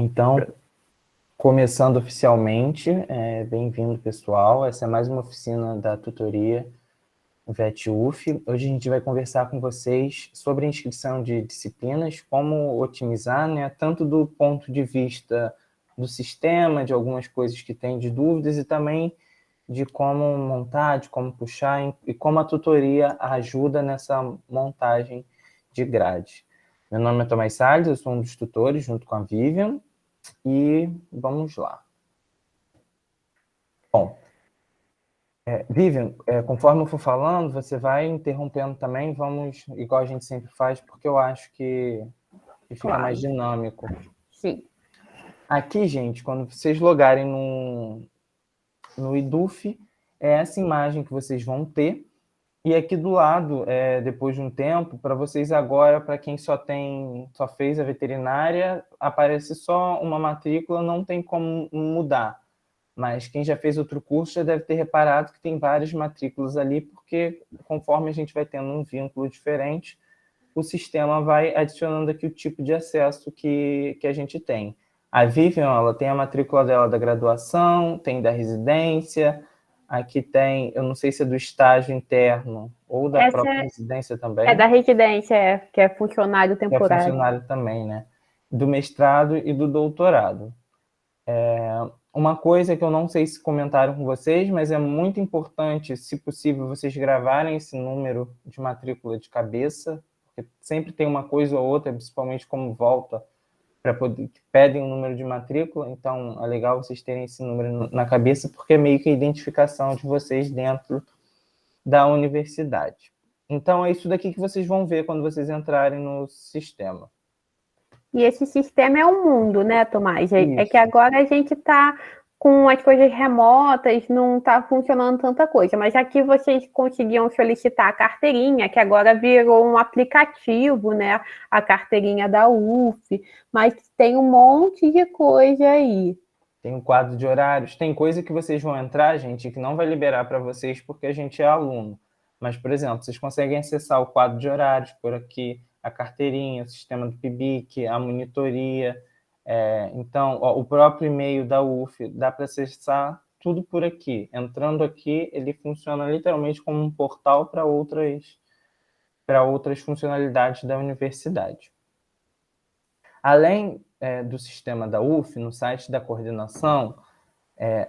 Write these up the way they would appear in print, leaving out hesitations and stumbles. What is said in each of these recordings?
Então, começando oficialmente, bem-vindo, pessoal. Essa é mais uma oficina da tutoria VET-UF. Hoje a gente vai conversar com vocês sobre a inscrição de disciplinas, como otimizar, né, tanto do ponto de vista do sistema, de algumas coisas que tem de dúvidas, e também de como montar, de como puxar, e como a tutoria ajuda nessa montagem de grade. Meu nome é Tomás Salles, eu sou um dos tutores, junto com a Vivian, e vamos lá. Bom, Vivian, conforme eu for falando, você vai interrompendo também, vamos, igual a gente sempre faz, porque eu acho que fica Claro. mais dinâmico. Sim. Aqui, gente, quando vocês logarem no EDUF, é essa imagem que vocês vão ter, e aqui do lado, depois de um tempo, para vocês agora, para quem só fez a veterinária, aparece só uma matrícula, não tem como mudar. Mas quem já fez outro curso já deve ter reparado que tem várias matrículas ali, porque conforme a gente vai tendo um vínculo diferente, o sistema vai adicionando aqui o tipo de acesso que a gente tem. A Vivian, ela tem a matrícula dela da graduação, tem da residência, aqui tem, eu não sei se é do estágio interno ou da própria residência também. É da residência, que é funcionário temporário. Que é funcionário também, né? Do mestrado e do doutorado. Uma coisa que eu não sei se comentaram com vocês, mas é muito importante, se possível, vocês gravarem esse número de matrícula de cabeça, porque sempre tem uma coisa ou outra, principalmente como volta, para poder que pedem um número de matrícula, então é legal vocês terem esse número na cabeça, porque é meio que a identificação de vocês dentro da universidade. Então é isso daqui que vocês vão ver quando vocês entrarem no sistema. E esse sistema é o mundo, né, Tomás? É que agora a gente está com as coisas remotas, não está funcionando tanta coisa, mas aqui vocês conseguiam solicitar a carteirinha, que agora virou um aplicativo, né? A carteirinha da UF, mas tem um monte de coisa aí. Tem um quadro de horários, tem coisa que vocês vão entrar, gente, que não vai liberar para vocês porque a gente é aluno. Mas, por exemplo, vocês conseguem acessar o quadro de horários por aqui, a carteirinha, o sistema do PIBIC, a monitoria. Então, o próprio e-mail da UF, dá para acessar tudo por aqui. Entrando aqui, ele funciona literalmente como um portal para outras funcionalidades da universidade. Além do sistema da UF, no site da coordenação,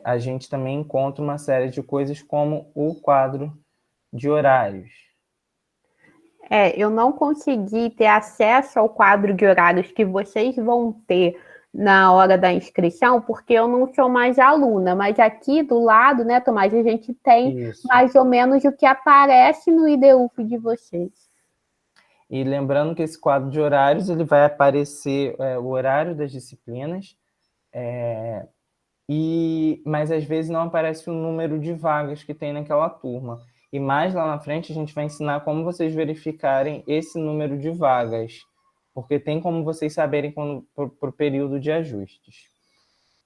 a gente também encontra uma série de coisas como o quadro de horários. Eu não consegui ter acesso ao quadro de horários que vocês vão ter na hora da inscrição, porque eu não sou mais aluna, mas aqui do lado, né, Tomás, a gente tem Isso. mais ou menos o que aparece no IDUF de vocês. E lembrando que esse quadro de horários, ele vai aparecer o horário das disciplinas, mas às vezes não aparece o número de vagas que tem naquela turma. E mais lá na frente a gente vai ensinar como vocês verificarem esse número de vagas, porque tem como vocês saberem para o período de ajustes.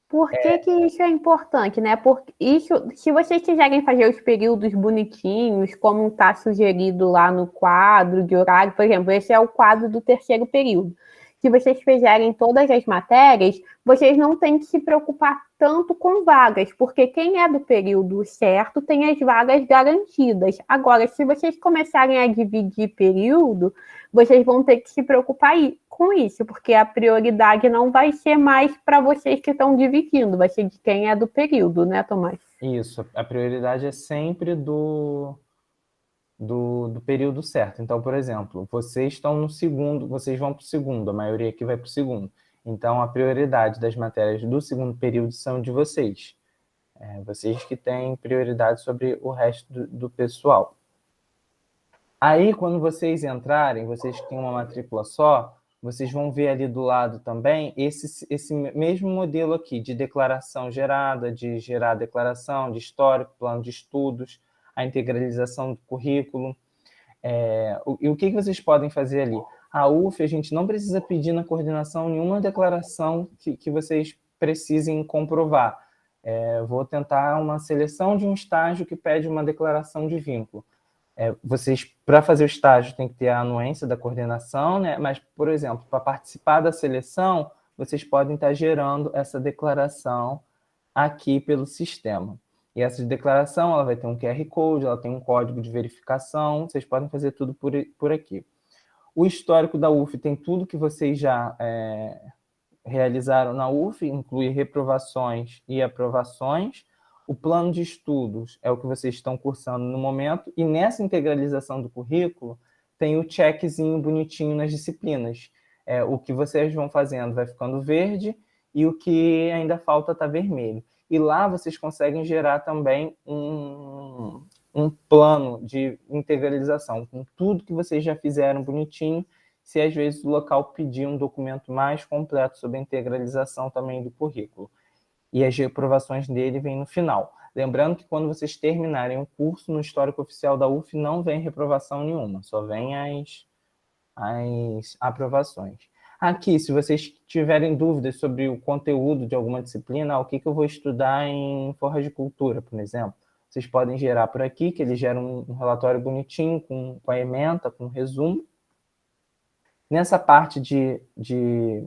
Por que isso é importante, né? Porque isso, se vocês quiserem fazer os períodos bonitinhos, como está sugerido lá no quadro de horário, por exemplo, esse é o quadro do terceiro período. Se vocês fizerem todas as matérias, vocês não têm que se preocupar tanto com vagas, porque quem é do período certo tem as vagas garantidas. Agora, se vocês começarem a dividir período, vocês vão ter que se preocupar com isso, porque a prioridade não vai ser mais para vocês que estão dividindo, vai ser de quem é do período, né, Tomás? Isso, a prioridade é sempre do período certo. Então, por exemplo, vocês estão no segundo, vocês vão para o segundo, a maioria aqui vai para o segundo. Então, a prioridade das matérias do segundo período são de vocês. Vocês que têm prioridade sobre o resto do pessoal. Aí, quando vocês entrarem, vocês que têm uma matrícula só, vocês vão ver ali do lado também esse mesmo modelo aqui de declaração gerada, de gerar declaração, de histórico, plano de estudos, a integralização do currículo. E o que vocês podem fazer ali? A UF, a gente não precisa pedir na coordenação nenhuma declaração que vocês precisem comprovar. Vou tentar uma seleção de um estágio que pede uma declaração de vínculo. Vocês, para fazer o estágio, tem que ter a anuência da coordenação, né? Mas, por exemplo, para participar da seleção, vocês podem estar gerando essa declaração aqui pelo sistema. E essa declaração, ela vai ter um QR Code, ela tem um código de verificação, vocês podem fazer tudo por aqui. O histórico da UF tem tudo que vocês já realizaram na UF, inclui reprovações e aprovações. O plano de estudos é o que vocês estão cursando no momento, e nessa integralização do currículo tem o checkzinho bonitinho nas disciplinas. O que vocês vão fazendo vai ficando verde e o que ainda falta está vermelho. E lá vocês conseguem gerar também um plano de integralização, com tudo que vocês já fizeram bonitinho, se às vezes o local pedir um documento mais completo sobre a integralização também do currículo. E as reprovações dele vêm no final. Lembrando que quando vocês terminarem o curso, no histórico oficial da UF não vem reprovação nenhuma, só vem as aprovações. Aqui, se vocês tiverem dúvidas sobre o conteúdo de alguma disciplina, o que eu vou estudar em Forra de Cultura, por exemplo, vocês podem gerar por aqui, que ele gera um relatório bonitinho, com a ementa, com resumo. Nessa parte de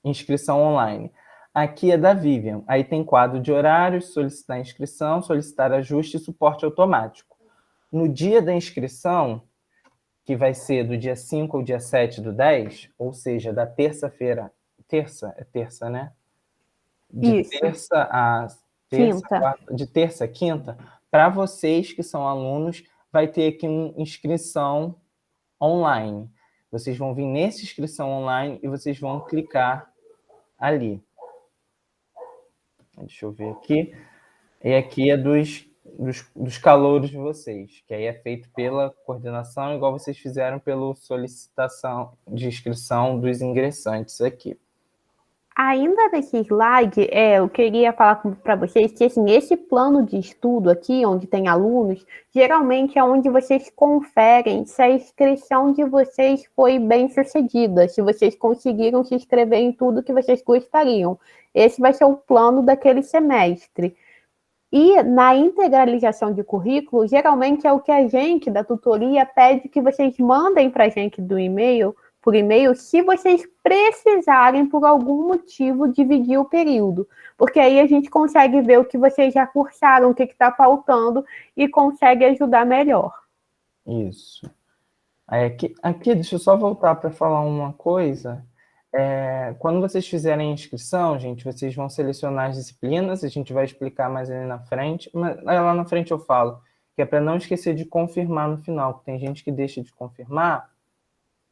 inscrição online, aqui é da Vivian. Aí tem quadro de horários, solicitar inscrição, solicitar ajuste e suporte automático. No dia da inscrição, que vai ser do dia 5 ao dia 7 do 10, ou seja, da terça-feira, terça, né? De Isso. terça a quinta, para vocês que são alunos, vai ter aqui uma inscrição online. Vocês vão vir nessa inscrição online e vocês vão clicar ali. Deixa eu ver aqui. E aqui é dos calouros de vocês, que aí é feito pela coordenação, igual vocês fizeram pela solicitação de inscrição dos ingressantes aqui. Ainda nesse slide, eu queria falar para vocês que assim, esse plano de estudo aqui, onde tem alunos, geralmente é onde vocês conferem se a inscrição de vocês foi bem sucedida, se vocês conseguiram se inscrever em tudo que vocês gostariam. Esse vai ser o plano daquele semestre. E na integralização de currículo, geralmente é o que a gente da tutoria pede que vocês mandem para a gente por e-mail, se vocês precisarem, por algum motivo, dividir o período. Porque aí a gente consegue ver o que vocês já cursaram, o que está faltando, e consegue ajudar melhor. Isso. Aqui deixa eu só voltar para falar uma coisa. Quando vocês fizerem a inscrição, gente, vocês vão selecionar as disciplinas, a gente vai explicar mais ali na frente, mas lá na frente eu falo, que é para não esquecer de confirmar no final, porque tem gente que deixa de confirmar,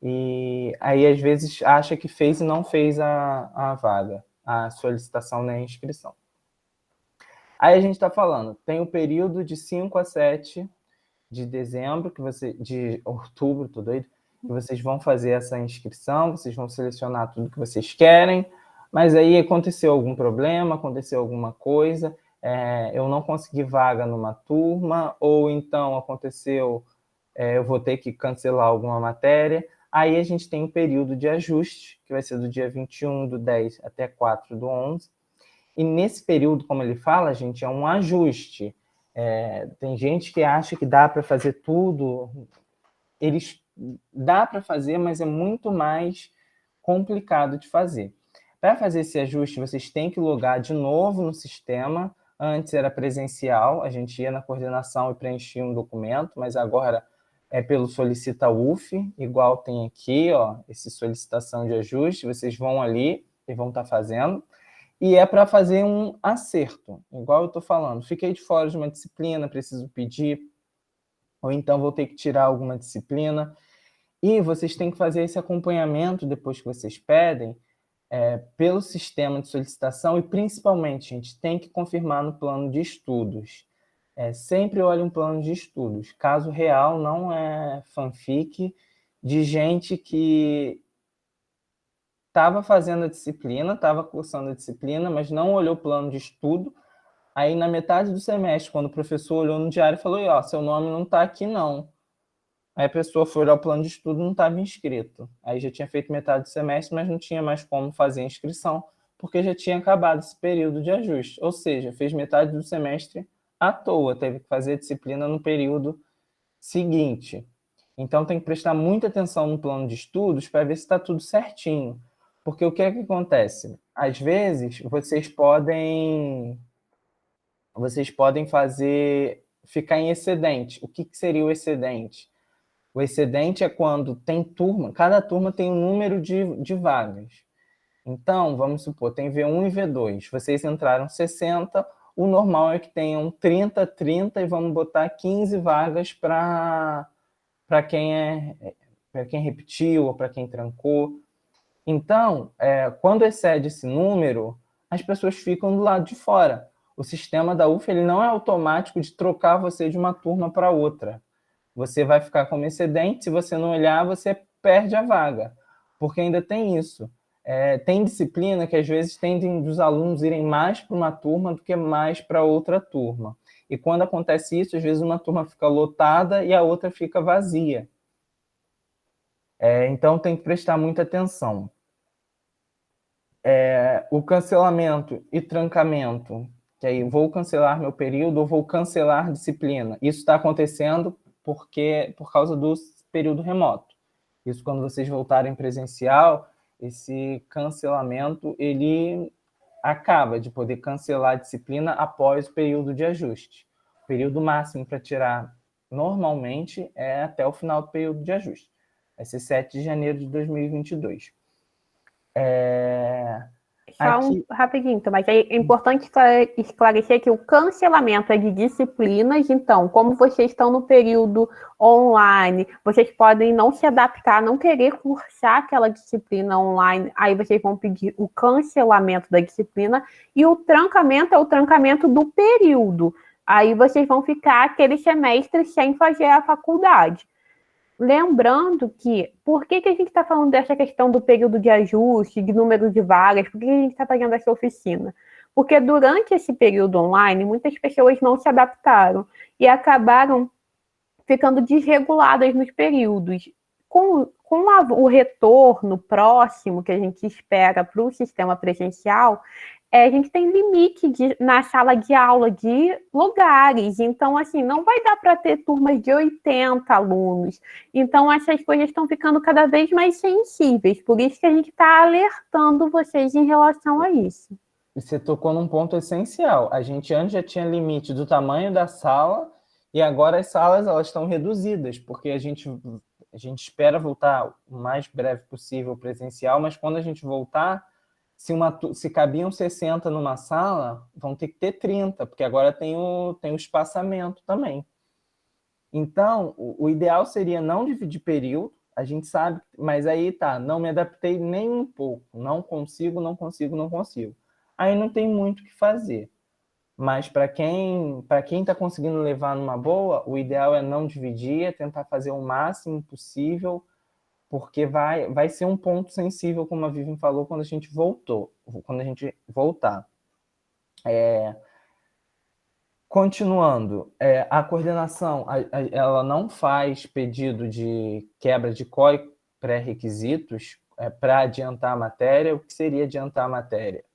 e aí às vezes acha que fez e não fez a vaga, a solicitação na inscrição. Aí a gente está falando, tem o período de 5 a 7 de dezembro, de outubro, tô doido, que vocês vão fazer essa inscrição, vocês vão selecionar tudo que vocês querem, mas aí aconteceu algum problema, aconteceu alguma coisa, eu não consegui vaga numa turma, ou então aconteceu, eu vou ter que cancelar alguma matéria, aí a gente tem um período de ajuste, que vai ser do dia 21 do 10 até 4 do 11, e nesse período, como ele fala, gente, é um ajuste. Tem gente que acha que dá para fazer tudo, dá para fazer, mas é muito mais complicado de fazer. Para fazer esse ajuste, vocês têm que logar de novo no sistema. Antes era presencial, a gente ia na coordenação e preenchia um documento, mas agora é pelo Solicita UF, igual tem aqui, ó, esse solicitação de ajuste, vocês vão ali e vão estar fazendo. E é para fazer um acerto, igual eu estou falando. Fiquei de fora de uma disciplina, preciso pedir, ou então vou ter que tirar alguma disciplina. E vocês têm que fazer esse acompanhamento depois que vocês pedem, pelo sistema de solicitação, e principalmente, gente, tem que confirmar no plano de estudos. Sempre olhe um plano de estudos. Caso real, não é fanfic, de gente que estava fazendo a disciplina, estava cursando a disciplina, mas não olhou o plano de estudo. Aí, na metade do semestre, quando o professor olhou no diário e falou, ó, seu nome não está aqui, não. Aí a pessoa foi olhar o plano de estudo e não estava inscrito. Aí já tinha feito metade do semestre, mas não tinha mais como fazer a inscrição, porque já tinha acabado esse período de ajuste. Ou seja, fez metade do semestre à toa, teve que fazer a disciplina no período seguinte. Então tem que prestar muita atenção no plano de estudos para ver se está tudo certinho. Porque o que é que acontece? Às vezes, vocês podem ficar em excedente. O que seria o excedente? O excedente é quando tem turma, cada turma tem um número de vagas. Então, vamos supor, tem V1 e V2. Vocês entraram 60, o normal é que tenham 30, 30 e vamos botar 15 vagas para para quem repetiu ou para quem trancou. Então, quando excede esse número, as pessoas ficam do lado de fora. O sistema da UF ele não é automático de trocar você de uma turma para outra. Você vai ficar como excedente, se você não olhar, você perde a vaga. Porque ainda tem isso. Tem disciplina que às vezes tendem os alunos irem mais para uma turma do que mais para outra turma. E quando acontece isso, às vezes uma turma fica lotada e a outra fica vazia. Então tem que prestar muita atenção. O cancelamento e trancamento, que aí vou cancelar meu período ou vou cancelar disciplina. Isso está acontecendo por causa do período remoto. Isso quando vocês voltarem presencial, esse cancelamento ele acaba de poder cancelar a disciplina após o período de ajuste. O período máximo para tirar normalmente é até o final do período de ajuste. Vai ser 7 de janeiro de 2022. Só rapidinho, então, mas é importante esclarecer que o cancelamento é de disciplinas, então, como vocês estão no período online, vocês podem não se adaptar, não querer cursar aquela disciplina online, aí vocês vão pedir o cancelamento da disciplina, e o trancamento é o trancamento do período. Aí vocês vão ficar aquele semestre sem fazer a faculdade. Lembrando que, por que a gente está falando dessa questão do período de ajuste, de número de vagas, por que a gente está fazendo essa oficina? Porque durante esse período online, muitas pessoas não se adaptaram e acabaram ficando desreguladas nos períodos. Com o retorno próximo que a gente espera para o sistema presencial, a gente tem limite na sala de aula de lugares. Então, assim, não vai dar para ter turmas de 80 alunos. Então, essas coisas estão ficando cada vez mais sensíveis. Por isso que a gente está alertando vocês em relação a isso. Você tocou num ponto essencial. A gente antes já tinha limite do tamanho da sala e agora as salas elas estão reduzidas, porque a gente espera voltar o mais breve possível presencial, mas quando a gente voltar, se cabiam 60 numa sala, vão ter que ter 30, porque agora tem o espaçamento também. Então, o ideal seria não dividir período, a gente sabe, mas aí tá, não me adaptei nem um pouco, não consigo. Aí não tem muito o que fazer. Mas para quem está conseguindo levar numa boa, o ideal é não dividir, é tentar fazer o máximo possível, porque vai ser um ponto sensível, como a Vivian falou, quando a gente voltar. Continuando, a coordenação, ela não faz pedido de quebra de COI pré-requisitos para adiantar a matéria. O que seria adiantar a matéria?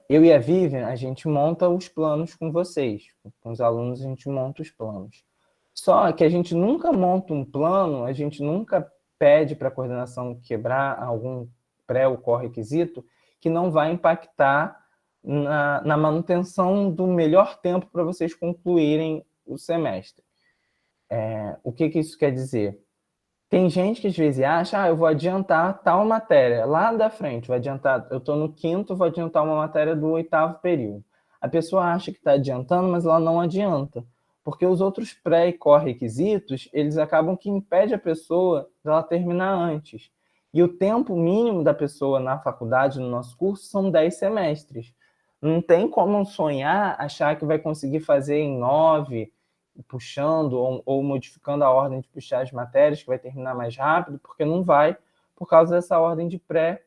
Eu e a Vivian, a gente monta os planos com vocês, com os alunos a gente monta os planos. Só que a gente nunca monta um plano, a gente nunca pede para a coordenação quebrar algum pré ou pré-requisito que não vai impactar na manutenção do melhor tempo para vocês concluírem o semestre. O que isso quer dizer? Tem gente que às vezes acha, eu vou adiantar tal matéria lá da frente, eu estou no quinto, vou adiantar uma matéria do 8º período. A pessoa acha que está adiantando, mas ela não adianta, porque os outros pré e pré-requisitos, eles acabam que impede a pessoa de ela terminar antes. E o tempo mínimo da pessoa na faculdade, no nosso curso, são 10 semestres. Não tem como sonhar, achar que vai conseguir fazer em 9, puxando ou modificando a ordem de puxar as matérias, que vai terminar mais rápido, porque não vai, por causa dessa ordem de pré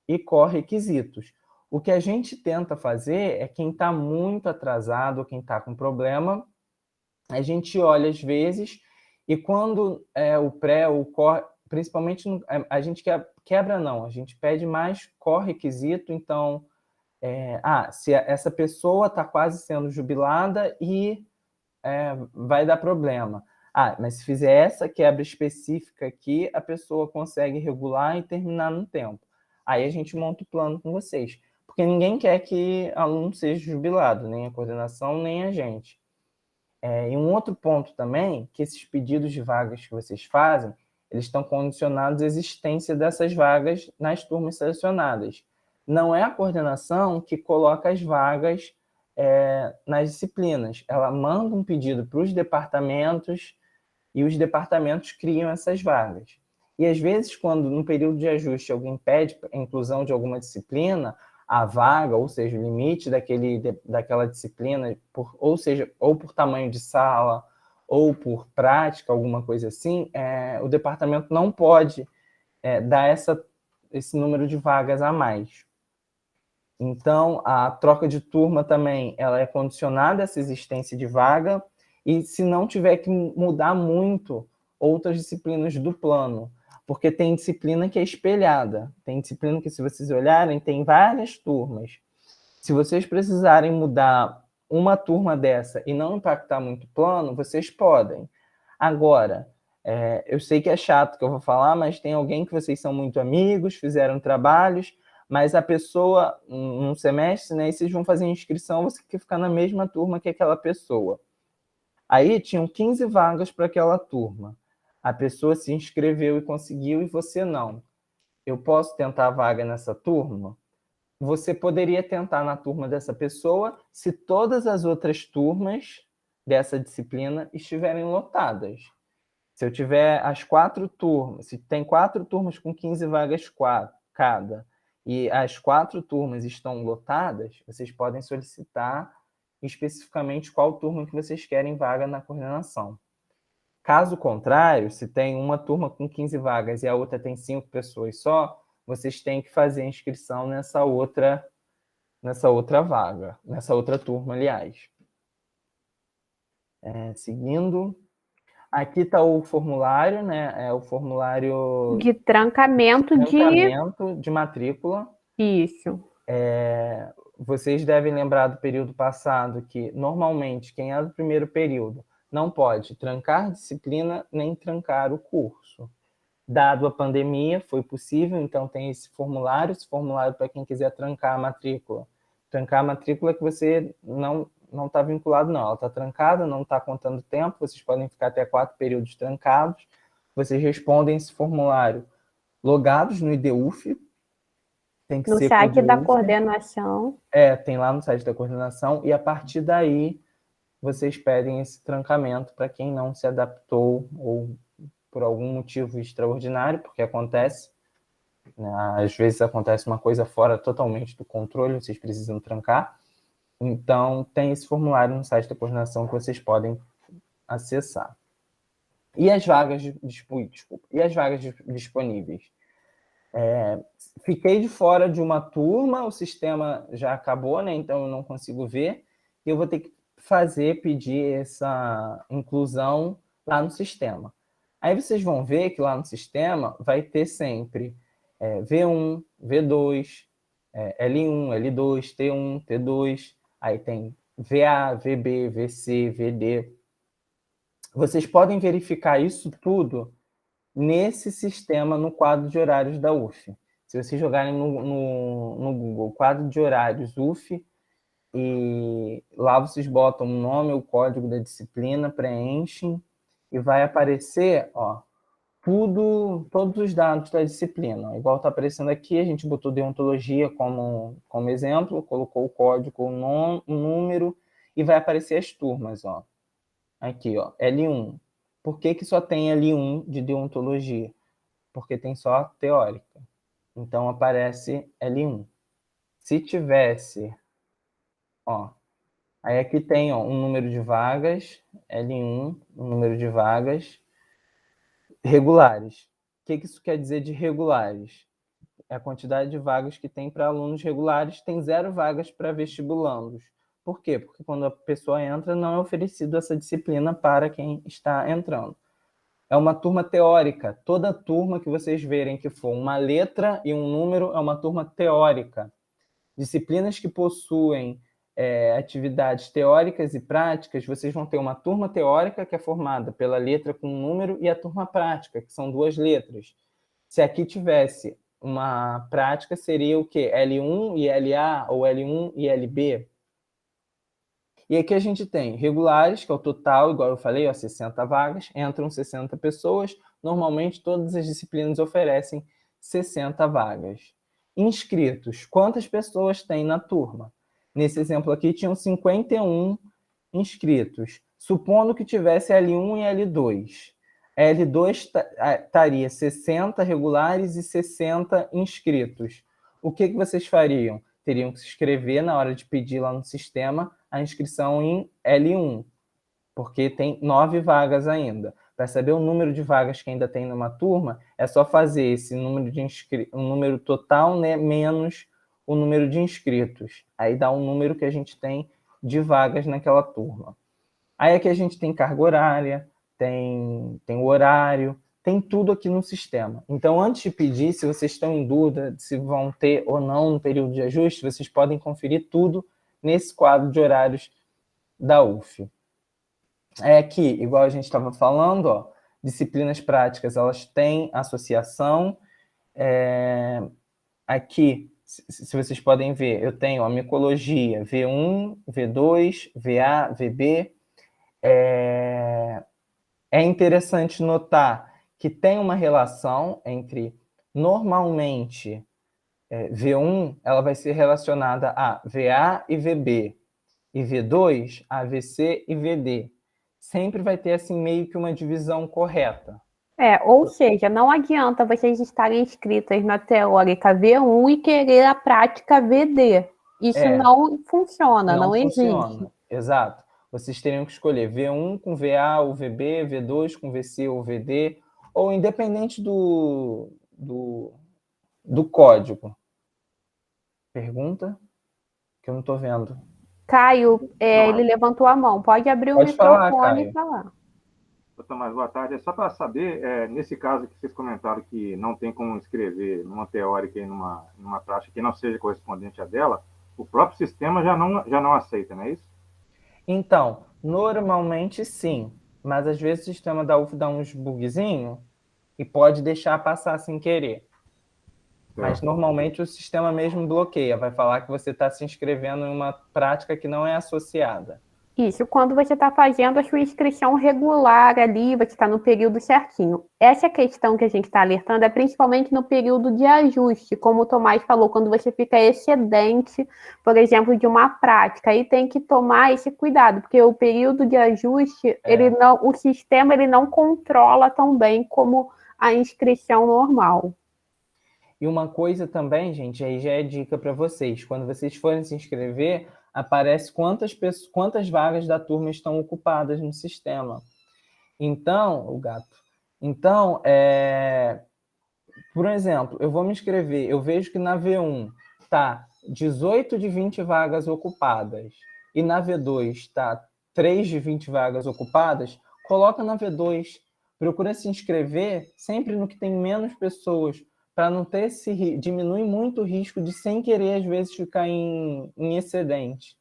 e corre-requisitos. O que a gente tenta fazer é quem está muito atrasado, quem está com problema, a gente olha às vezes, e quando o pré ou o corre, principalmente a gente quebra não, a gente pede mais corre-requisito, então, se essa pessoa está quase sendo jubilada e vai dar problema. Mas se fizer essa quebra específica aqui, a pessoa consegue regular e terminar no tempo. aí a gente monta o plano com vocês. Porque ninguém quer que aluno seja jubilado, nem a coordenação, nem a gente. E um outro ponto também, que esses pedidos de vagas que vocês fazem, eles estão condicionados à existência dessas vagas nas turmas selecionadas. Não é a coordenação que coloca as vagas nas disciplinas. Ela manda um pedido para os departamentos e os departamentos criam essas vagas. E às vezes, quando no período de ajuste alguém pede a inclusão de alguma disciplina, a vaga, ou seja, o limite daquela disciplina, ou por tamanho de sala, ou por prática, alguma coisa assim, o departamento não pode dar esse número de vagas a mais. Então, a troca de turma também ela é condicionada a essa existência de vaga, e se não tiver que mudar muito outras disciplinas do plano, porque tem disciplina que é espelhada, tem disciplina que, se vocês olharem, tem várias turmas. Se vocês precisarem mudar uma turma dessa e não impactar muito o plano, vocês podem. Agora, eu sei que é chato que eu vou falar, mas tem alguém que vocês são muito amigos, fizeram trabalhos, mas a pessoa, num semestre, né, e vocês vão fazer inscrição, você quer ficar na mesma turma que aquela pessoa. Aí tinham 15 vagas para aquela turma. A pessoa se inscreveu e conseguiu, e você não. Eu posso tentar a vaga nessa turma? Você poderia tentar na turma dessa pessoa se todas as outras turmas dessa disciplina estiverem lotadas. Se eu tiver as 4 turmas, se tem 4 turmas com 15 vagas cada, e as 4 turmas estão lotadas, vocês podem solicitar especificamente qual turma que vocês querem vaga na coordenação. Caso contrário, se tem uma turma com 15 vagas e a outra tem 5 pessoas só, vocês têm que fazer a inscrição nessa outra vaga, nessa outra turma, aliás. Seguindo, aqui está o formulário, né? É o formulário De trancamento de matrícula. Isso. Vocês devem lembrar do período passado que, normalmente, quem é do primeiro período não pode trancar disciplina nem trancar o curso. Dado a pandemia, foi possível, então tem esse formulário para quem quiser trancar a matrícula. Trancar a matrícula é que você não está vinculado, não. Ela está trancada, não está contando tempo, vocês podem ficar até 4 períodos trancados. Vocês respondem esse formulário logados no IDUF. Tem que no ser site da coordenação. Tem lá no site da coordenação, e a partir daí vocês pedem esse trancamento para quem não se adaptou ou por algum motivo extraordinário, porque acontece, né? Às vezes acontece uma coisa fora totalmente do controle, vocês precisam trancar. Então, tem esse formulário no site da coordenação que vocês podem acessar. E as vagas disponíveis? Fiquei de fora de uma turma, o sistema já acabou, né? Então eu não consigo ver, e eu vou ter que pedir essa inclusão lá no sistema. Aí vocês vão ver que lá no sistema vai ter sempre V1, V2, L1, L2, T1, T2, aí tem VA, VB, VC, VD. Vocês podem verificar isso tudo nesse sistema, no quadro de horários da UF. Se vocês jogarem no Google quadro de horários UF, e lá vocês botam o nome, o código da disciplina, preenchem, e vai aparecer todos os dados da disciplina. Igual está aparecendo aqui, a gente botou deontologia como exemplo, colocou o código, o número, e vai aparecer as turmas. Aqui, L1. Por que só tem L1 de deontologia? Porque tem só teórica. Então, aparece L1. Se tivesse, aí aqui tem um número de vagas, L1, um número de vagas regulares. O que isso quer dizer de regulares? É a quantidade de vagas que tem para alunos regulares, tem 0 vagas para vestibulandos. Por quê? Porque quando a pessoa entra, não é oferecido essa disciplina para quem está entrando. É uma turma teórica. Toda turma que vocês verem que for uma letra e um número é uma turma teórica. Disciplinas que possuem atividades teóricas e práticas, vocês vão ter uma turma teórica que é formada pela letra com um número e a turma prática, que são 2 letras. Se aqui tivesse uma prática seria o quê? L1 e LA ou L1 e LB? E aqui a gente tem regulares, que é o total, igual eu falei, ó, 60 vagas, entram 60 pessoas. Normalmente, todas as disciplinas oferecem 60 vagas. Inscritos, quantas pessoas tem na turma? Nesse exemplo aqui, tinham 51 inscritos. Supondo que tivesse L1 e L2. L2 estaria 60 regulares e 60 inscritos. O que vocês fariam? Teriam que se inscrever na hora de pedir lá no sistema a inscrição em L1, porque tem 9 vagas ainda. Para saber o número de vagas que ainda tem numa turma, é só fazer esse número de um número total, né, menos o número de inscritos. Aí dá um número que a gente tem de vagas naquela turma. Aí aqui a gente tem carga horária, tem o horário, tem tudo aqui no sistema. Então, antes de pedir, se vocês estão em dúvida de se vão ter ou não no período de ajuste, vocês podem conferir tudo nesse quadro de horários da UF. Aqui, igual a gente estava falando, ó, disciplinas práticas, elas têm associação. Aqui, se vocês podem ver, eu tenho a micologia V1, V2, VA, VB. É interessante notar que tem uma relação entre, normalmente, V1 ela vai ser relacionada a VA e VB, e V2 a VC e VD. Sempre vai ter, assim, meio que uma divisão correta. Ou seja, não adianta vocês estarem inscritas na teórica V1 e querer a prática VD. Isso não funciona, não existe. Exato. Vocês teriam que escolher V1 com VA ou VB, V2 com VC ou VD, ou independente do código. Pergunta? Que eu não estou vendo. Caio, ele levantou a mão. Pode abrir o microfone e falar. Tomás, boa tarde. É só para saber, nesse caso que vocês comentaram que não tem como escrever numa teórica e numa prática que não seja correspondente à dela, o próprio sistema já não aceita, não é isso? Então, normalmente sim, mas às vezes o sistema da UF dá uns bugzinhos e pode deixar passar sem querer. Mas normalmente o sistema mesmo bloqueia, vai falar que você está se inscrevendo em uma prática que não é associada. Isso, quando você está fazendo a sua inscrição regular ali, você está no período certinho. Essa questão que a gente está alertando é principalmente no período de ajuste, como o Tomás falou, quando você fica excedente, por exemplo, de uma prática, aí tem que tomar esse cuidado, porque o período de ajuste, o sistema ele não controla tão bem como a inscrição normal. E uma coisa também, gente, aí já é dica para vocês, quando vocês forem se inscrever, aparece quantas vagas da turma estão ocupadas no sistema. Então, por exemplo, eu vou me inscrever, eu vejo que na V1 está 18 de 20 vagas ocupadas e na V2 está 3 de 20 vagas ocupadas, coloca na V2, procura se inscrever sempre no que tem menos pessoas, para não ter diminui muito o risco de, sem querer, às vezes, ficar em excedente,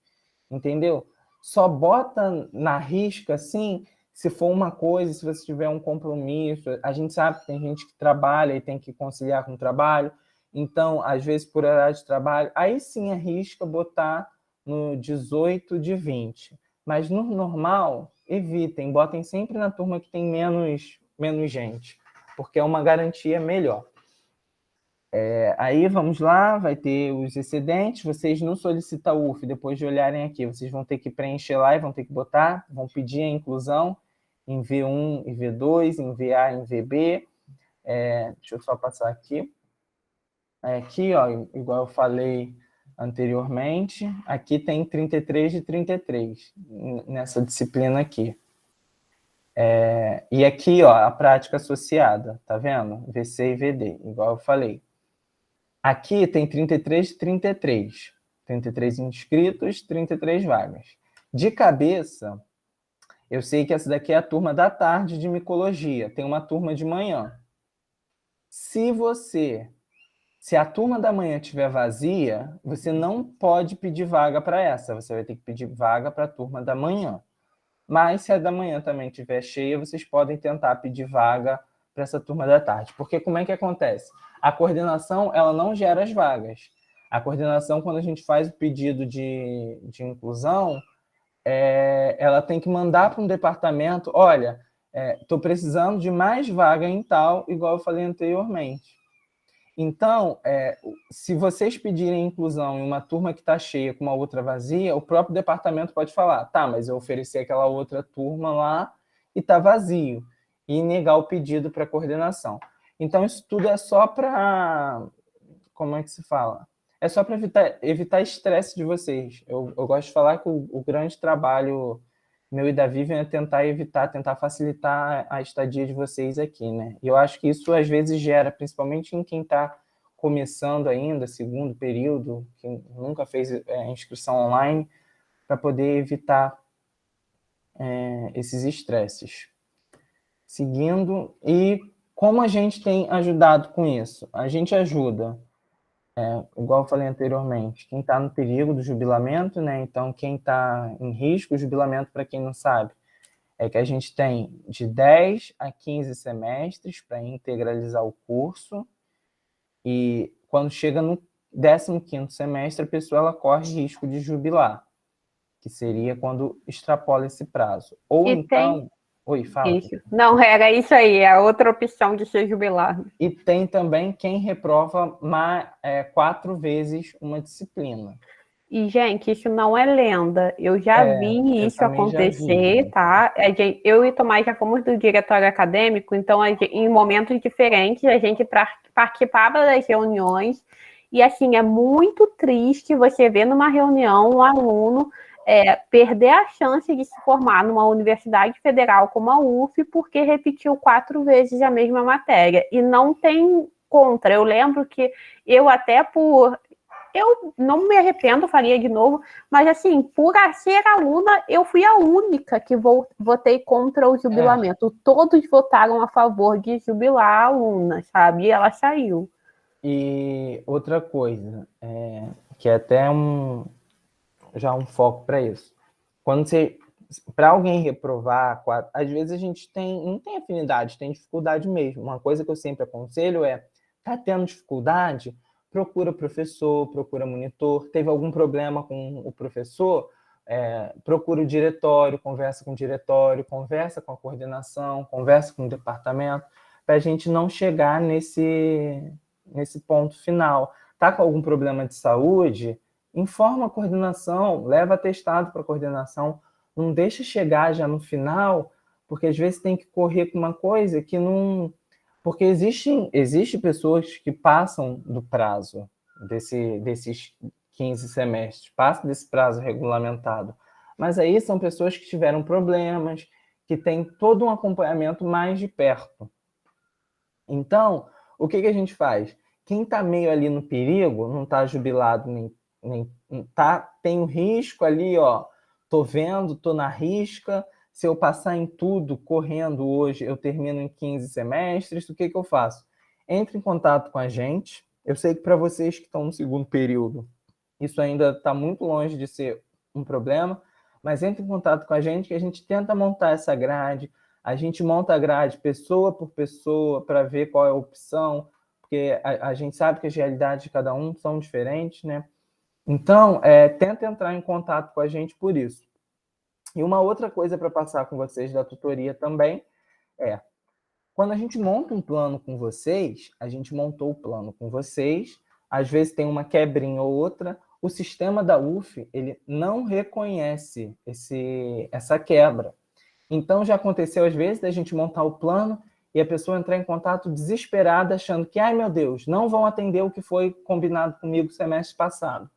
entendeu? Só bota na risca, assim, se for uma coisa, se você tiver um compromisso. A gente sabe que tem gente que trabalha e tem que conciliar com o trabalho, então, às vezes, por horário de trabalho, aí sim arrisca botar no 18 de 20. Mas no normal, evitem, botem sempre na turma que tem menos gente, porque é uma garantia melhor. Aí, vamos lá, vai ter os excedentes, vocês no Solicita UF, depois de olharem aqui, vocês vão ter que preencher lá e vão ter que botar, vão pedir a inclusão em V1 e V2, em VA e em VB. Deixa eu só passar aqui. Aqui, ó, igual eu falei anteriormente, aqui tem 33 de 33, nessa disciplina aqui. E aqui, ó, a prática associada, tá vendo? VC e VD, igual eu falei. Aqui tem 33 de 33. 33 inscritos, 33 vagas. De cabeça, eu sei que essa daqui é a turma da tarde de micologia. Tem uma turma de manhã. Se a turma da manhã estiver vazia, você não pode pedir vaga para essa. Você vai ter que pedir vaga para a turma da manhã. Mas se a da manhã também estiver cheia, vocês podem tentar pedir vaga para essa turma da tarde. Porque como é que acontece? A coordenação, ela não gera as vagas. A coordenação, quando a gente faz o pedido de inclusão, ela tem que mandar para um departamento, olha, estou precisando de mais vaga em tal, igual eu falei anteriormente. Então, se vocês pedirem inclusão em uma turma que está cheia com uma outra vazia, o próprio departamento pode falar, tá, mas eu ofereci aquela outra turma lá e está vazio, e negar o pedido para coordenação. Então, isso tudo é só para... Como é que se fala? É só para evitar estresse de vocês. Eu gosto de falar que o grande trabalho meu e da Vivian é tentar facilitar a estadia de vocês aqui, né? E eu acho que isso, às vezes, gera, principalmente em quem está começando ainda, segundo período, que nunca fez inscrição online, para poder evitar esses estresses. Seguindo, e como a gente tem ajudado com isso? A gente ajuda, igual eu falei anteriormente, quem está no perigo do jubilamento, né? Então, quem está em risco, o jubilamento, para quem não sabe, é que a gente tem de 10 a 15 semestres para integralizar o curso, e quando chega no 15º semestre, a pessoa ela corre risco de jubilar, que seria quando extrapola esse prazo. Ou E então... Oi, fala. Isso. Não, era isso aí, é a outra opção de ser jubilado. E tem também quem reprova 4 vezes uma disciplina. E, gente, isso não é lenda. Eu já vi isso acontecer, tá? Eu e o Tomás já fomos do diretório acadêmico, então, em momentos diferentes, a gente participava das reuniões. E, assim, é muito triste você ver numa reunião um aluno perder a chance de se formar numa universidade federal como a UF, porque repetiu 4 vezes a mesma matéria. E não tem contra. Eu lembro que eu não me arrependo, faria de novo, mas assim, por ser aluna, eu fui a única que votei contra o jubilamento. Todos votaram a favor de jubilar a aluna, sabe? E ela saiu. E outra coisa, que é até já um foco para isso. Para alguém reprovar, às vezes a gente não tem afinidade, tem dificuldade mesmo. Uma coisa que eu sempre aconselho tá tendo dificuldade, procura professor, procura monitor. Teve algum problema com o professor, procura o diretório, conversa com a coordenação, conversa com o departamento, para a gente não chegar nesse ponto final. Tá com algum problema de saúde, informa a coordenação, leva atestado para a coordenação, não deixa chegar já no final, porque às vezes tem que correr com uma coisa que não... Porque existe pessoas que passam do prazo desses 15 semestres, passam desse prazo regulamentado. Mas aí são pessoas que tiveram problemas, que têm todo um acompanhamento mais de perto. Então, o que a gente faz? Quem está meio ali no perigo, não está jubilado, nem tem um risco ali, tô vendo, tô na risca, se eu passar em tudo correndo hoje, eu termino em 15 semestres, o que eu faço? Entre em contato com a gente. Eu sei que para vocês que estão no segundo período, isso ainda está muito longe de ser um problema, mas entre em contato com a gente, que a gente tenta montar essa grade, a gente monta a grade pessoa por pessoa para ver qual é a opção, porque a gente sabe que as realidades de cada um são diferentes, né? Então, tenta entrar em contato com a gente por isso. E uma outra coisa para passar com vocês da tutoria também quando a gente monta um plano com vocês, a gente montou o plano com vocês, às vezes tem uma quebrinha ou outra, o sistema da UF, ele não reconhece essa quebra. Então, já aconteceu às vezes da gente montar o plano e a pessoa entrar em contato desesperada, achando que, ai meu Deus, não vão atender o que foi combinado comigo semestre passado.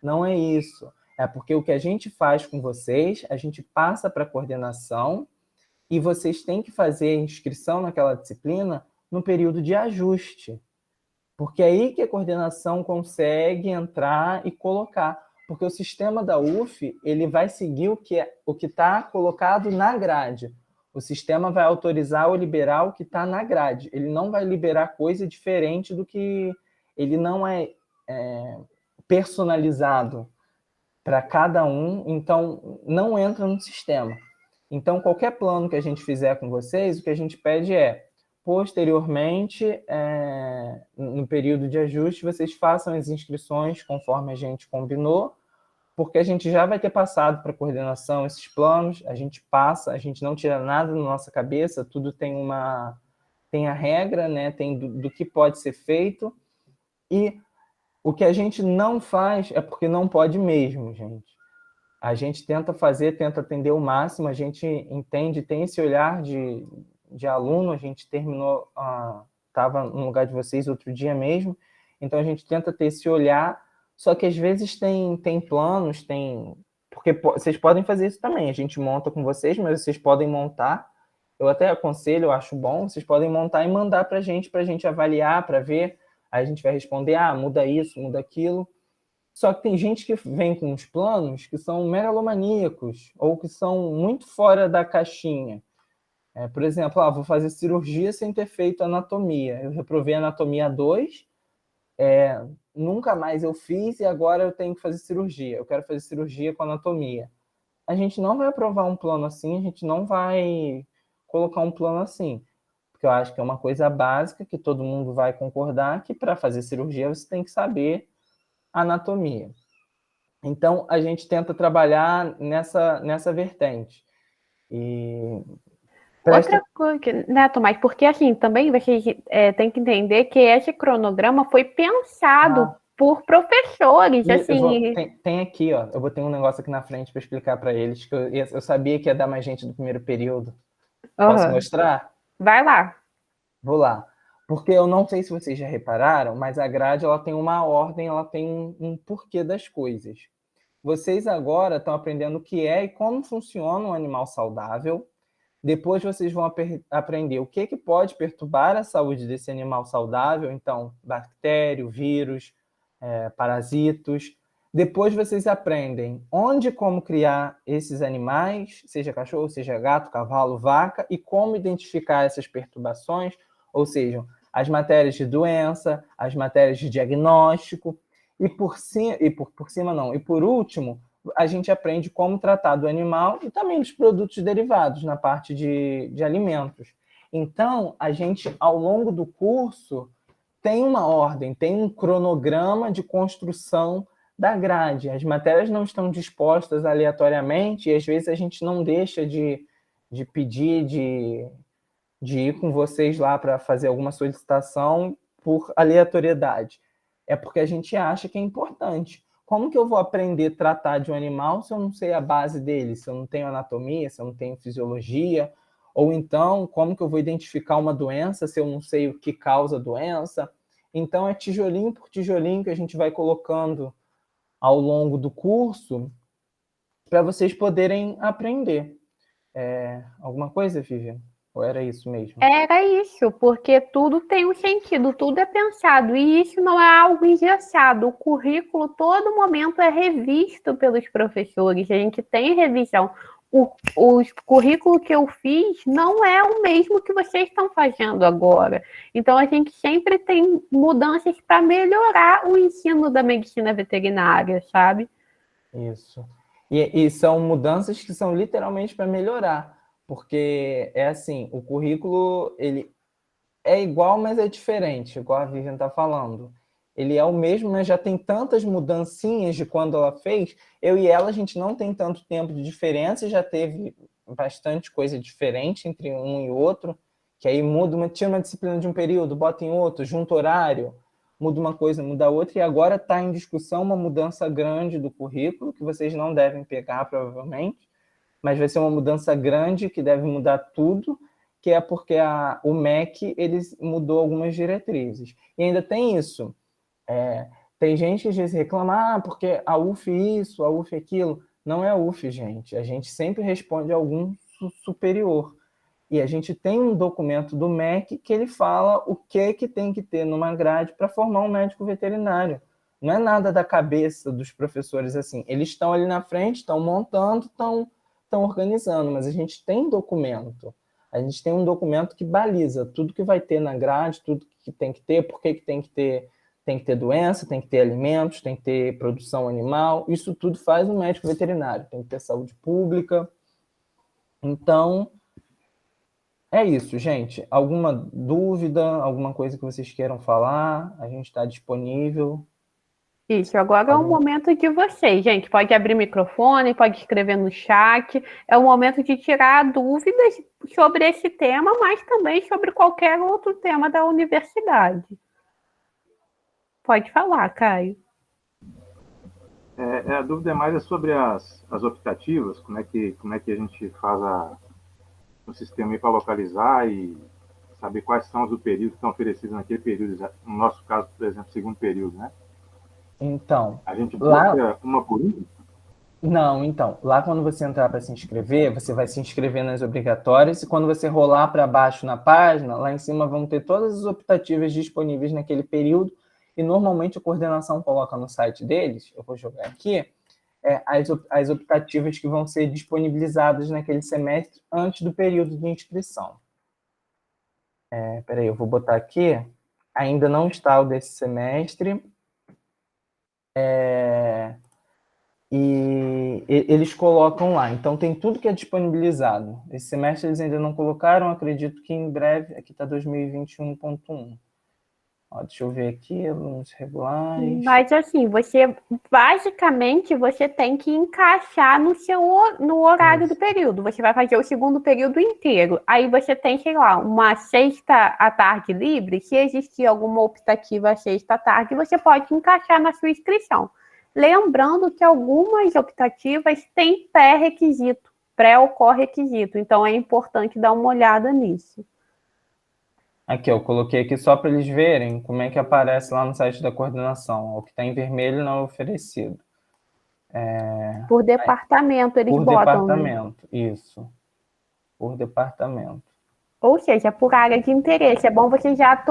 Não é isso. É porque o que a gente faz com vocês, a gente passa para a coordenação e vocês têm que fazer a inscrição naquela disciplina no período de ajuste. Porque é aí que a coordenação consegue entrar e colocar. Porque o sistema da UF, ele vai seguir o que está colocado na grade. O sistema vai autorizar ou liberar o que está na grade. Ele não vai liberar coisa diferente do que... Ele não é personalizado para cada um, então não entra no sistema. Então, qualquer plano que a gente fizer com vocês, o que a gente pede posteriormente, no período de ajuste, vocês façam as inscrições conforme a gente combinou, porque a gente já vai ter passado para a coordenação esses planos, a gente passa, a gente não tira nada da nossa cabeça, tudo tem a regra, né? Tem do que pode ser feito, e o que a gente não faz é porque não pode mesmo, gente. A gente tenta fazer, tenta atender o máximo, a gente entende, tem esse olhar de aluno, a gente terminou, estava no lugar de vocês outro dia mesmo, então a gente tenta ter esse olhar, só que às vezes tem planos, porque vocês podem fazer isso também, a gente monta com vocês, mas vocês podem montar, eu até aconselho, eu acho bom, vocês podem montar e mandar para a gente avaliar, para ver, aí a gente vai responder, muda isso, muda aquilo. Só que tem gente que vem com uns planos que são megalomaníacos ou que são muito fora da caixinha. Por exemplo, vou fazer cirurgia sem ter feito anatomia. Eu reprovei anatomia 2, nunca mais eu fiz e agora eu tenho que fazer cirurgia. Eu quero fazer cirurgia com anatomia. A gente não vai aprovar um plano assim, a gente não vai colocar um plano assim. Porque eu acho que é uma coisa básica que todo mundo vai concordar que para fazer cirurgia você tem que saber anatomia. Então, a gente tenta trabalhar nessa vertente. E outra coisa, né, Tomás, porque assim, também você tem que entender que esse cronograma foi pensado por professores, assim... Tem aqui, ó, eu botei um negócio aqui na frente para explicar para eles, que eu sabia que ia dar mais gente do primeiro período. Posso mostrar? Vai lá. Vou lá. Porque eu não sei se vocês já repararam, mas a grade ela tem uma ordem, ela tem um porquê das coisas. Vocês agora estão aprendendo o que é e como funciona um animal saudável. Depois vocês vão aprender o que pode perturbar a saúde desse animal saudável. Então, bactério, vírus, parasitos. Depois vocês aprendem onde e como criar esses animais, seja cachorro, seja gato, cavalo, vaca, e como identificar essas perturbações, ou seja, as matérias de doença, as matérias de diagnóstico, e por último, a gente aprende como tratar do animal e também dos produtos derivados na parte de alimentos. Então, a gente, ao longo do curso, tem uma ordem, tem um cronograma de construção da grade. As matérias não estão dispostas aleatoriamente e, às vezes, a gente não deixa de pedir, de ir com vocês lá para fazer alguma solicitação por aleatoriedade. É porque a gente acha que é importante. Como que eu vou aprender a tratar de um animal se eu não sei a base dele, se eu não tenho anatomia, se eu não tenho fisiologia? Ou então, como que eu vou identificar uma doença se eu não sei o que causa a doença? Então, é tijolinho por tijolinho que a gente vai colocando ao longo do curso para vocês poderem aprender. Alguma coisa, Vivian? Ou era isso mesmo? Era isso, porque tudo tem um sentido, tudo é pensado, e isso não é algo engessado. O currículo, todo momento, é revisto pelos professores, a gente tem revisão. O currículo que eu fiz não é o mesmo que vocês estão fazendo agora. Então, a gente sempre tem mudanças para melhorar o ensino da medicina veterinária, sabe? Isso. E são mudanças que são literalmente para melhorar. Porque é assim, o currículo ele é igual, mas é diferente, igual a Vivian está falando. Ele é o mesmo, mas já tem tantas mudancinhas de quando ela fez. Eu e ela, a gente não tem tanto tempo de diferença, e já teve bastante coisa diferente entre um e outro, que aí tira uma disciplina de um período, bota em outro, junta horário, muda uma coisa, muda outra, e agora está em discussão uma mudança grande do currículo, que vocês não devem pegar, provavelmente, mas vai ser uma mudança grande que deve mudar tudo, que é porque o MEC ele mudou algumas diretrizes. E ainda tem isso. Tem gente que às vezes reclama, porque a UF isso, a UF aquilo. Não é a UF, gente. A gente sempre responde a algum superior. E a gente tem um documento do MEC que ele fala o que tem que ter numa grade para formar um médico veterinário. Não é nada da cabeça dos professores assim. Eles estão ali na frente, estão montando, estão organizando, mas a gente tem documento. A gente tem um documento que baliza tudo que vai ter na grade, tudo que tem que ter, por que tem que ter doença, tem que ter alimentos, tem que ter produção animal. Isso tudo faz um médico veterinário. Tem que ter saúde pública. Então, É isso, gente. Alguma dúvida, alguma coisa que vocês queiram falar? A gente está disponível. Isso, agora é o momento de vocês, gente. Pode abrir o microfone, pode escrever no chat. É o momento de tirar dúvidas sobre esse tema, mas também sobre qualquer outro tema da universidade. Pode falar, Caio. A dúvida é mais sobre as optativas, como é que a gente faz o sistema para localizar e saber quais são os períodos que estão oferecidos naquele período, no nosso caso, por exemplo, segundo período, né? Então, A gente lá... busca uma por uma? Não, então, lá quando você entrar para se inscrever, você vai se inscrever nas obrigatórias e quando você rolar para baixo na página, lá em cima vão ter todas as optativas disponíveis naquele período e normalmente a coordenação coloca no site deles, eu vou jogar aqui, as optativas que vão ser disponibilizadas naquele semestre antes do período de inscrição. Peraí, eu vou botar aqui, ainda não está o desse semestre, e eles colocam lá. Então, tem tudo que é disponibilizado. Esse semestre eles ainda não colocaram, acredito que em breve, aqui está 2021.1. Deixa eu ver aqui, alunos regulares. Mas assim, basicamente você tem que encaixar no horário do período. Você vai fazer o segundo período inteiro. Aí você tem, sei lá, uma sexta à tarde livre. Se existir alguma optativa sexta à tarde, você pode encaixar na sua inscrição. Lembrando que algumas optativas têm pré-requisito, pré ou corre-requisito. Então é importante dar uma olhada nisso. Aqui, eu coloquei aqui só para eles verem como é que aparece lá no site da coordenação. O que está em vermelho não é oferecido. Por departamento, eles botam. Por departamento, isso. Por departamento. Ou seja, por área de interesse. É bom vocês já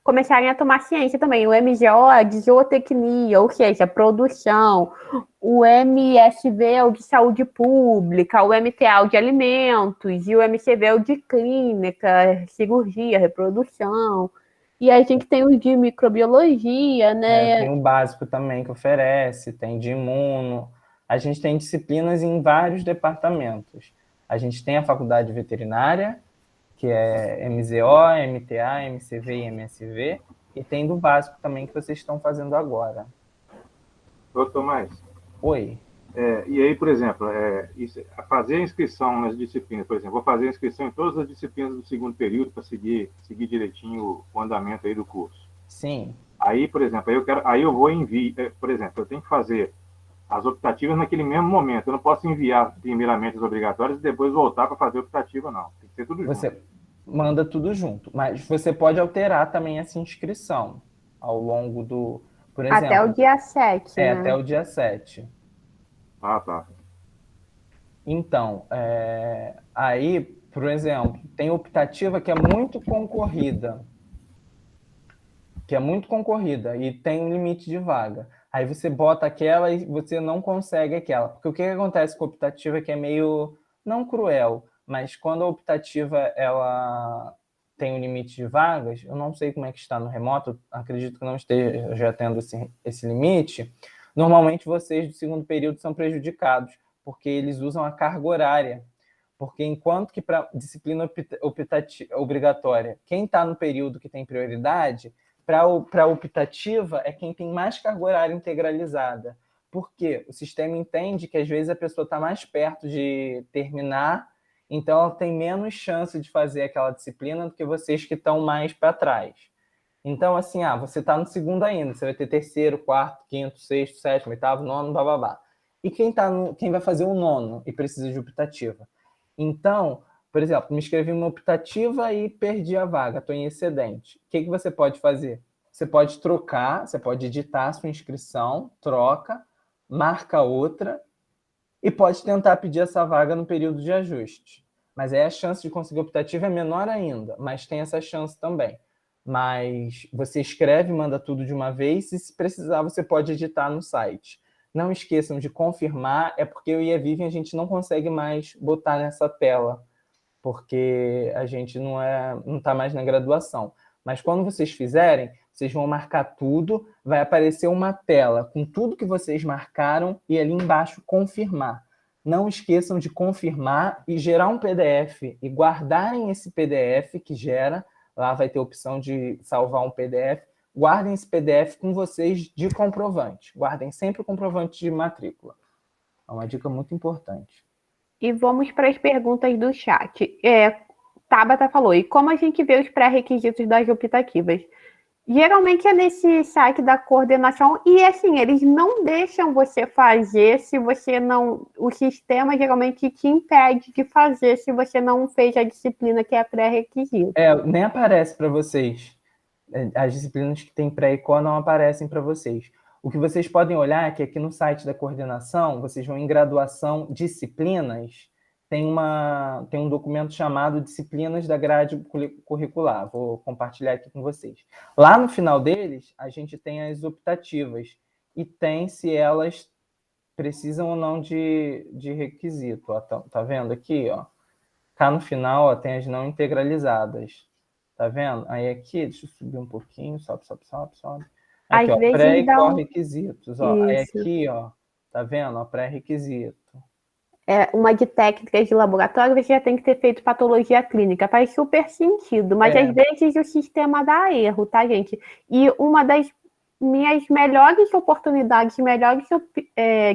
começarem a tomar ciência também. O MGO é de zootecnia, ou seja, produção. O MSV é o de saúde pública, o MTA é o de alimentos, e o MCV é o de clínica, cirurgia, reprodução. E a gente tem o de microbiologia, né? Tem o básico também que oferece, tem de imuno. A gente tem disciplinas em vários departamentos. A gente tem a faculdade veterinária, que é MZO, MTA, MCV e MSV, e tem do básico também que vocês estão fazendo agora. Ô, Tomás. Oi. E aí, por exemplo, fazer a inscrição nas disciplinas, por exemplo, vou fazer a inscrição em todas as disciplinas do segundo período para seguir direitinho o andamento aí do curso. Sim. Aí, por exemplo, eu vou enviar, por exemplo, eu tenho que fazer as optativas naquele mesmo momento. Eu não posso enviar primeiramente as obrigatórias e depois voltar para fazer a optativa, não. Tem que ser tudo junto. Você manda tudo junto, mas você pode alterar também essa inscrição ao longo do... Por exemplo, até o dia 7, né? Até o dia 7. Ah, tá. Então, aí, por exemplo, tem optativa que é muito concorrida. E tem um limite de vaga. Aí você bota aquela e você não consegue aquela. Porque o que acontece com a optativa é que é meio, não cruel, mas quando a optativa ela tem um limite de vagas, eu não sei como é que está no remoto, acredito que não esteja já tendo esse limite, normalmente vocês do segundo período são prejudicados, porque eles usam a carga horária. Porque enquanto que para disciplina obrigatória, quem está no período que tem prioridade, para a optativa é quem tem mais carga horária integralizada. Por quê? O sistema entende que às vezes a pessoa está mais perto de terminar, então ela tem menos chance de fazer aquela disciplina do que vocês que estão mais para trás. Então, assim, você está no segundo ainda, você vai ter terceiro, quarto, quinto, sexto, sétimo, oitavo, nono, bababá. E quem vai fazer o nono e precisa de optativa? Então, por exemplo, me inscrevi em uma optativa e perdi a vaga, estou em excedente. O que você pode fazer? Você pode trocar, você pode editar a sua inscrição, troca, marca outra e pode tentar pedir essa vaga no período de ajuste. Mas aí a chance de conseguir optativa é menor ainda, mas tem essa chance também. Mas você escreve, manda tudo de uma vez e se precisar você pode editar no site. Não esqueçam de confirmar, é porque eu e a Vivian a gente não consegue mais botar nessa tela, porque a gente não está mais na graduação. Mas quando vocês fizerem, vocês vão marcar tudo, vai aparecer uma tela com tudo que vocês marcaram e ali embaixo confirmar. não esqueçam de confirmar e gerar um PDF e guardarem esse PDF que gera. Lá vai ter a opção de salvar um PDF. Guardem esse PDF com vocês de comprovante. Guardem sempre o comprovante de matrícula. É uma dica muito importante. E vamos para as perguntas do chat. Tabata falou, e como a gente vê os pré-requisitos das optativas? Geralmente é nesse site da coordenação, e assim, eles não deixam você fazer se você não... O sistema geralmente te impede de fazer se você não fez a disciplina que é pré-requisito. Nem aparece para vocês. As disciplinas que tem pré-ECO não aparecem para vocês. O que vocês podem olhar é que aqui no site da coordenação, vocês vão em graduação disciplinas, tem um documento chamado Disciplinas da Grade Curricular. Vou compartilhar aqui com vocês. Lá no final deles, a gente tem as optativas e tem se elas precisam ou não de requisito. Ó, tá vendo aqui? Ó? Cá no final, ó, tem as não integralizadas. Tá vendo? Aí aqui, deixa eu subir um pouquinho, sobe. Aqui, Às ó, vezes pré e dá pré-requisitos. Ó. Aí Isso. aqui, ó, tá vendo? Ó, pré-requisito. Uma de técnicas de laboratório, você já tem que ter feito patologia clínica. Faz super sentido, mas às vezes o sistema dá erro, tá, gente? E uma das minhas melhores oportunidades, melhores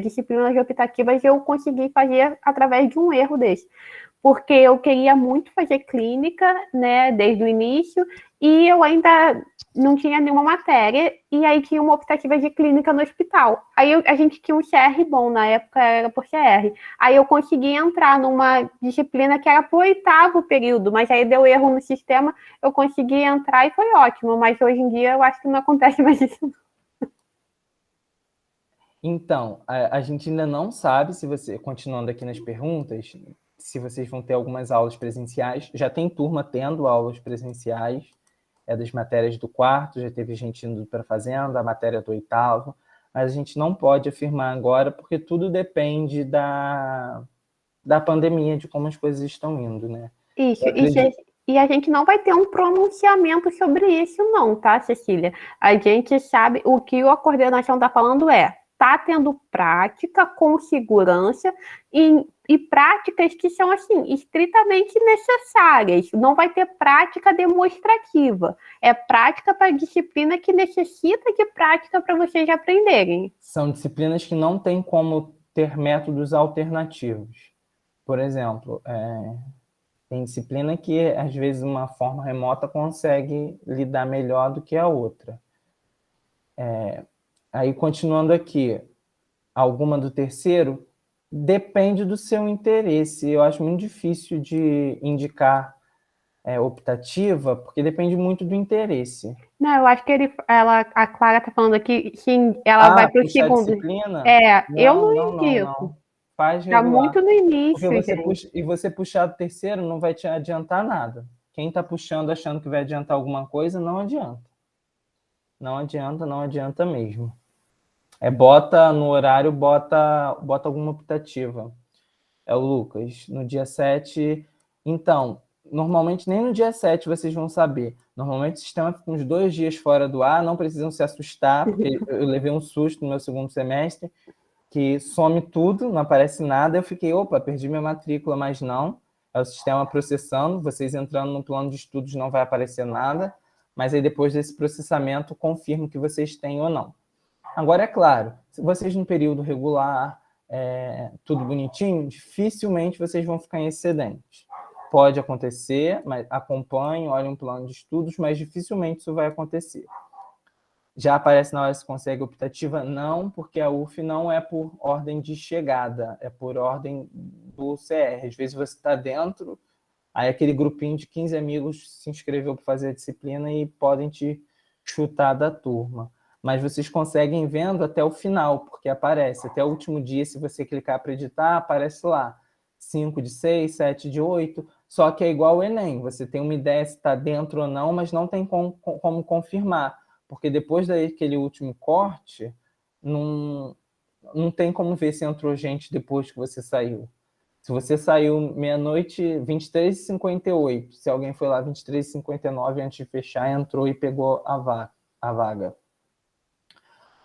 disciplinas optativas, eu consegui fazer através de um erro desse. Porque eu queria muito fazer clínica, né, desde o início, e eu ainda não tinha nenhuma matéria, e aí tinha uma optativa de clínica no hospital. Aí a gente tinha um CR bom, na época era por CR. Aí eu consegui entrar numa disciplina que era pro 8º período, mas aí deu erro no sistema, eu consegui entrar e foi ótimo, mas hoje em dia eu acho que não acontece mais isso. Então, a gente ainda não sabe se você, continuando aqui nas perguntas, se vocês vão ter algumas aulas presenciais. Já tem turma tendo aulas presenciais, das matérias do 4º, já teve gente indo para a fazenda, a matéria do 8º, mas a gente não pode afirmar agora, porque tudo depende da pandemia, de como as coisas estão indo, né? Isso, e a gente não vai ter um pronunciamento sobre isso não, tá, Cecília? A gente sabe, o que a coordenação está falando tá tendo prática com segurança e práticas que são, assim, estritamente necessárias. Não vai ter prática demonstrativa. É prática para disciplina que necessita de prática para vocês aprenderem. São disciplinas que não tem como ter métodos alternativos. Por exemplo, tem disciplina que, às vezes, uma forma remota consegue lidar melhor do que a outra. Aí, continuando aqui, alguma do 3º, depende do seu interesse. Eu acho muito difícil de indicar optativa, porque depende muito do interesse. Não, eu acho que a Clara está falando aqui que ela vai para o segundo. Disciplina? Eu não indico. Não. Faz Está regular. muito no início, Porque você puxar do 3º não vai te adiantar nada. Quem está puxando achando que vai adiantar alguma coisa, não adianta. Não adianta mesmo. Bota no horário, bota alguma optativa. O Lucas, no dia 7. Então, normalmente nem no dia 7 vocês vão saber. Normalmente o sistema fica uns 2 dias fora do ar, não precisam se assustar, porque eu levei um susto no meu 2º semestre, que some tudo, não aparece nada. Eu fiquei, opa, perdi minha matrícula, mas não. É o sistema processando, vocês entrando no plano de estudos não vai aparecer nada, mas aí depois desse processamento confirmo que vocês têm ou não. Agora, é claro, se vocês no período regular, tudo bonitinho, dificilmente vocês vão ficar em excedente. Pode acontecer, mas acompanhem, olhem um plano de estudos, mas dificilmente isso vai acontecer. Já aparece na hora se consegue optativa? Não, porque a UF não é por ordem de chegada, é por ordem do CR. Às vezes você está dentro, aí aquele grupinho de 15 amigos se inscreveu para fazer a disciplina e podem te chutar da turma. Mas vocês conseguem vendo até o final, porque aparece até o último dia, se você clicar para editar, aparece lá 5 de 6, 7 de 8, só que é igual ao Enem, você tem uma ideia se está dentro ou não, mas não tem como confirmar, porque depois daquele último corte, não tem como ver se entrou gente depois que você saiu. Se você saiu meia-noite, 23h58, se alguém foi lá 23h59 antes de fechar, entrou e pegou a vaga.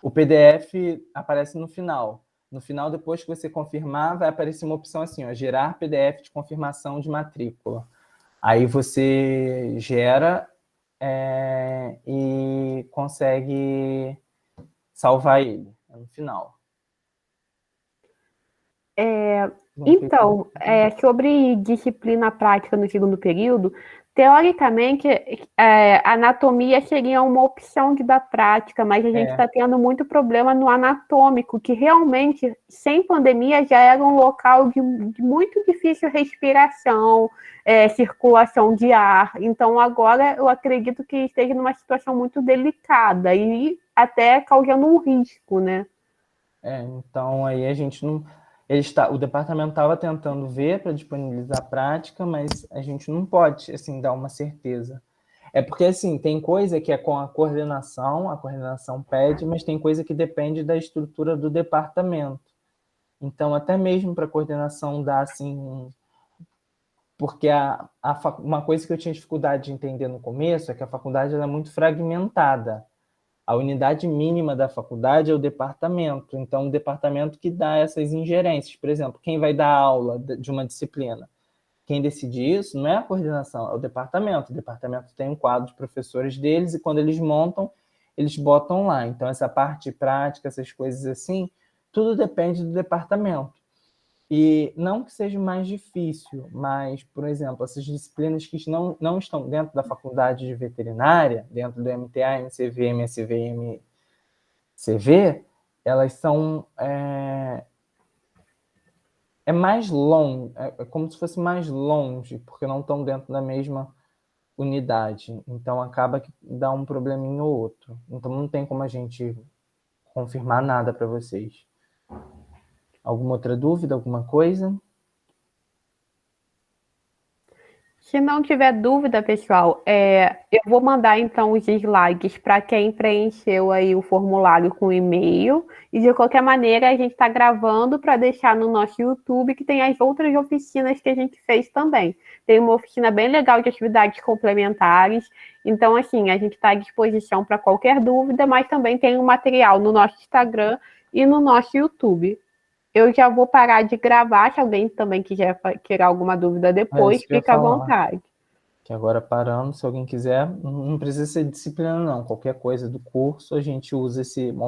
O PDF aparece no final. No final, depois que você confirmar, vai aparecer uma opção assim, ó, gerar PDF de confirmação de matrícula. Aí você gera e consegue salvar ele no final. Então, sobre disciplina prática no segundo período, teoricamente, anatomia seria uma opção de dar prática, mas a gente está tendo muito problema no anatômico, que realmente, sem pandemia, já era um local de muito difícil respiração, circulação de ar. Então, agora, eu acredito que esteja numa situação muito delicada e até causando um risco, né? Então, aí a gente não... o departamento estava tentando ver para disponibilizar a prática, mas a gente não pode, assim, dar uma certeza. Porque, assim, tem coisa que é com a coordenação pede, mas tem coisa que depende da estrutura do departamento. Então, até mesmo para a coordenação dar, assim... Porque uma coisa que eu tinha dificuldade de entender no começo é que a faculdade ela é muito fragmentada. A unidade mínima da faculdade é o departamento. Então, o departamento que dá essas ingerências. Por exemplo, quem vai dar aula de uma disciplina? Quem decide isso não é a coordenação, é o departamento. O departamento tem um quadro de professores deles e quando eles montam, eles botam lá. Então, essa parte prática, essas coisas assim, tudo depende do departamento. E não que seja mais difícil, mas, por exemplo, essas disciplinas que não estão dentro da faculdade de veterinária, dentro do MTA, MCV, MSV, MCV, elas são... mais longe, é como se fosse mais longe, porque não estão dentro da mesma unidade. Então, acaba que dá um probleminha ou outro. Então, não tem como a gente confirmar nada para vocês. Alguma outra dúvida, alguma coisa? Se não tiver dúvida, pessoal, eu vou mandar então os slides para quem preencheu aí o formulário com e-mail. E de qualquer maneira, a gente está gravando para deixar no nosso YouTube, que tem as outras oficinas que a gente fez também. Tem uma oficina bem legal de atividades complementares. Então, assim, a gente está à disposição para qualquer dúvida, mas também tem um material no nosso Instagram e no nosso YouTube. Eu já vou parar de gravar, se alguém também quiser tirar alguma dúvida depois, fica à vontade. Que agora parando, se alguém quiser, não precisa ser disciplina não, qualquer coisa do curso a gente usa esse momento.